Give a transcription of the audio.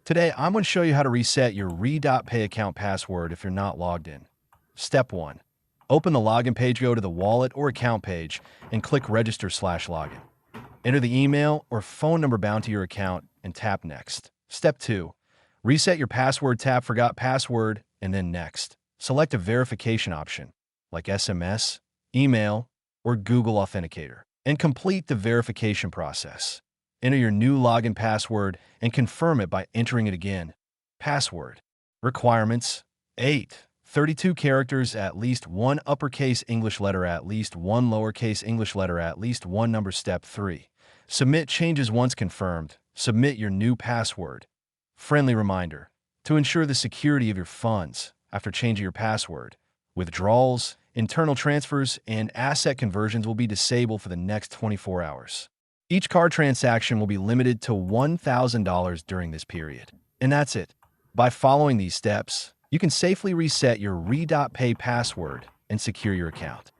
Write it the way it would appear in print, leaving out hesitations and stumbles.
Today, I'm going to show you how to reset your RedotPay account password if you're not logged in. Step 1. Open the login page, go to the wallet or account page, and click Register/Login. Enter the email or phone number bound to your account and tap Next. Step 2. Reset your password, tap Forgot Password, and then Next. Select a verification option, like SMS, email, or Google Authenticator, and complete the verification process. Enter your new login password and confirm it by entering it again. Password. Requirements: 8. 32 characters, at least one uppercase English letter, at least one lowercase English letter, at least one number. Step 3. Submit changes once confirmed. Submit your new password. Friendly reminder: to ensure the security of your funds after changing your password, withdrawals, internal transfers, and asset conversions will be disabled for the next 24 hours. Each card transaction will be limited to $1,000 during this period. And that's it. By following these steps, you can safely reset your RedotPay password and secure your account.